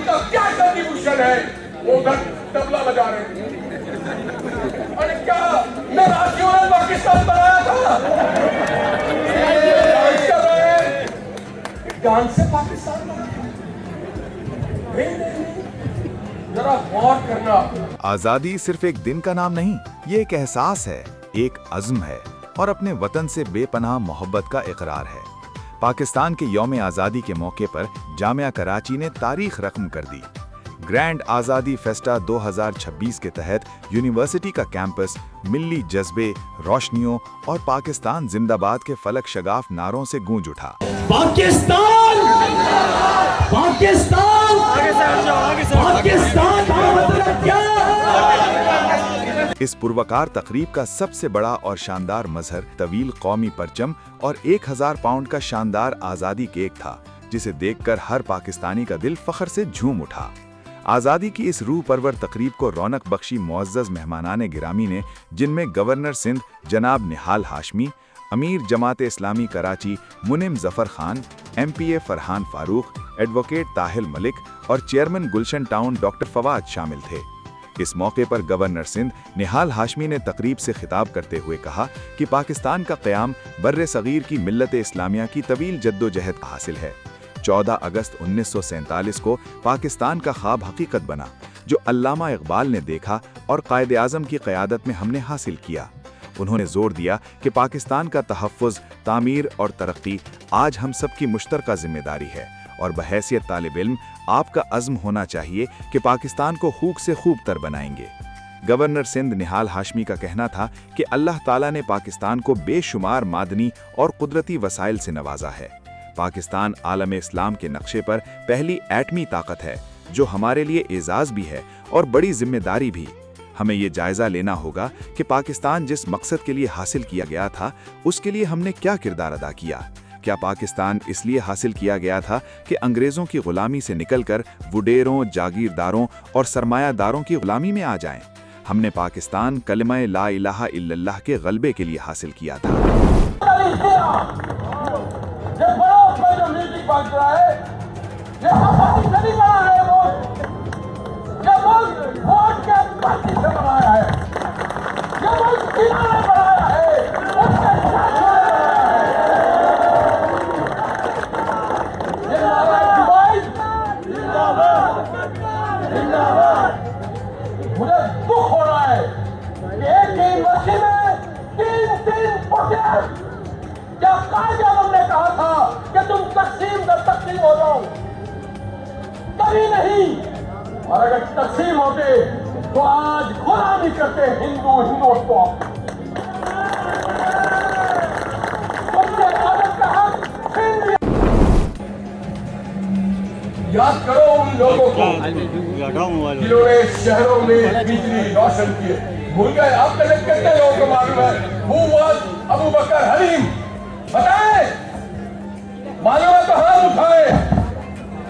کا کیا کنٹریبیوشن ہے؟ وہ ادھر طبلہ بجا رہے ہیں. ارے کیا ناراضیوں نے پاکستان بنایا تھا؟ جان سے پاکستان بنایا. ذرا غور کرنا. آزادی صرف ایک دن کا نام نہیں، یہ ایک احساس ہے، ایک عزم ہے اور اپنے وطن سے بے پناہ محبت کا اقرار ہے. پاکستان کے یوم آزادی کے موقع پر جامعہ کراچی نے تاریخ رقم کر دی. گرینڈ آزادی فیسٹا 2026 کے تحت یونیورسٹی کا کیمپس ملی جذبے، روشنیوں اور پاکستان زندہ باد کے فلک شگاف نعروں سے گونج اٹھا. پاکستان پاکستان پاکستان کا مطلب کیا؟ اس پروکار تقریب کا سب سے بڑا اور شاندار مظہر طویل قومی پرچم اور 1000 پاؤنڈ کا شاندار آزادی کیک تھا، جسے دیکھ کر ہر پاکستانی کا دل فخر سے جھوم اٹھا. آزادی کی اس روح پرور تقریب کو رونق بخشی معزز مہمانان گرامی نے، جن میں گورنر سندھ جناب نہال ہاشمی، امیر جماعت اسلامی کراچی منم ظفر خان، ایم پی اے فرحان فاروق، ایڈوکیٹ طاہل ملک اور چیئرمین گلشن ٹاؤن ڈاکٹر فواد شامل تھے. اس موقع پر گورنر سندھ نہال ہاشمی نے تقریب سے خطاب کرتے ہوئے کہا کہ پاکستان کا قیام بر صغیر کی ملت اسلامیہ کی طویل جدوجہد حاصل ہے. 14 اگست 1947 کو پاکستان کا خواب حقیقت بنا، جو علامہ اقبال نے دیکھا اور قائد اعظم کی قیادت میں ہم نے حاصل کیا. انہوں نے زور دیا کہ پاکستان کا تحفظ، تعمیر اور ترقی آج ہم سب کی مشترکہ ذمہ داری ہے، اور بحیثیت طالب علم آپ کا عزم ہونا چاہیے کہ پاکستان کو خوب سے خوب تر بنائیں گے. گورنر سندھ نہال ہاشمی کا کہنا تھا کہ اللہ تعالیٰ نے پاکستان کو بے شمار معدنی اور قدرتی وسائل سے نوازا ہے. پاکستان عالم اسلام کے نقشے پر پہلی ایٹمی طاقت ہے، جو ہمارے لیے اعزاز بھی ہے اور بڑی ذمہ داری بھی. ہمیں یہ جائزہ لینا ہوگا کہ پاکستان جس مقصد کے لیے حاصل کیا گیا تھا، اس کے لیے ہم نے کیا کردار ادا کیا. کیا پاکستان اس لیے حاصل کیا گیا تھا کہ انگریزوں کی غلامی سے نکل کر وڈیروں، جاگیرداروں اور سرمایہ داروں کی غلامی میں آ جائیں؟ ہم نے پاکستان کلمہ لا الہ الا اللہ کے غلبے کے لیے حاصل کیا تھا. مجھے دکھ ہو رہا ہے کہ ایک یونیورسٹی میں 3 پروفیسر، کیا قائد اعظم نے کہا تھا کہ تم تقسیم در تقسیم ہو جاؤ؟ کبھی نہیں. اور اگر تقسیم ہوتے تو آج غلامی کرتے ہندوستوں کو. یاد کرو ان لوگوں کو جنہوں نے شہروں میں بجلی روشن کیے. بھول گئے آپ میں سے کتنے لوگوں کو معلوم ہے Who was ابو بکر حلیم؟ بتائیں، معلوم ہے تو ہاتھ اٹھائیں.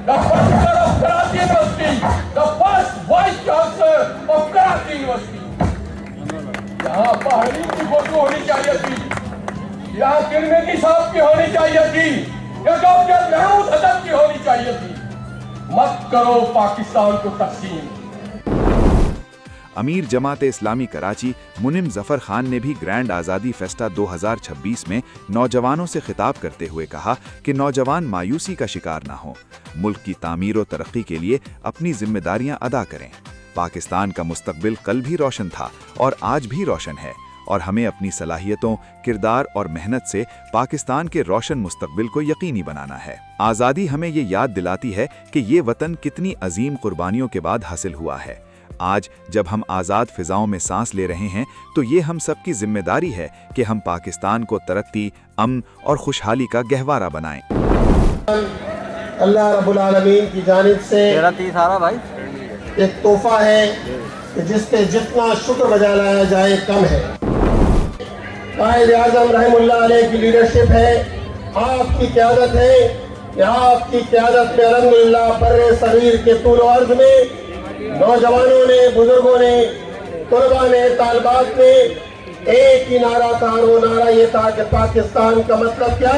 The first chancellor of Karachi University, the first vice chancellor of Karachi University. یہاں ابا حلیم کی فوٹو ہونی چاہیے تھی، یہاں کرمیٹی صاحب کی ہونی چاہیے تھی، یا ڈاکٹر محمود حسن کی ہونی چاہیے تھی. مت کرو پاکستان کو تقسیم. امیر جماعت اسلامی کراچی منم ظفر خان نے بھی گرینڈ آزادی فیسٹا 2026 میں نوجوانوں سے خطاب کرتے ہوئے کہا کہ نوجوان مایوسی کا شکار نہ ہوں، ملک کی تعمیر و ترقی کے لیے اپنی ذمہ داریاں ادا کریں. پاکستان کا مستقبل کل بھی روشن تھا اور آج بھی روشن ہے، اور ہمیں اپنی صلاحیتوں، کردار اور محنت سے پاکستان کے روشن مستقبل کو یقینی بنانا ہے. آزادی ہمیں یہ یاد دلاتی ہے کہ یہ وطن کتنی عظیم قربانیوں کے بعد حاصل ہوا ہے. آج جب ہم آزاد فضاؤں میں سانس لے رہے ہیں تو یہ ہم سب کی ذمہ داری ہے کہ ہم پاکستان کو ترقی، امن اور خوشحالی کا گہوارہ بنائیں. اللہ رب العالمین کی جانب سے ایک تحفہ ہے کہ جس پہ جتنا شکر بجا لایا جائے کم ہے. قائد اعظم رحم اللہ علیہ کی لیڈرشپ ہے، آپ کی قیادت ہے کہ آپ کی قیادت میں الحمدللہ بر صغیر کے طول و عرض میں نوجوانوں نے، بزرگوں نے، طلباء نے، طالبات نے ایک ہی نعرہ تھا، اور وہ نعرہ یہ تھا کہ پاکستان کا مطلب کیا؟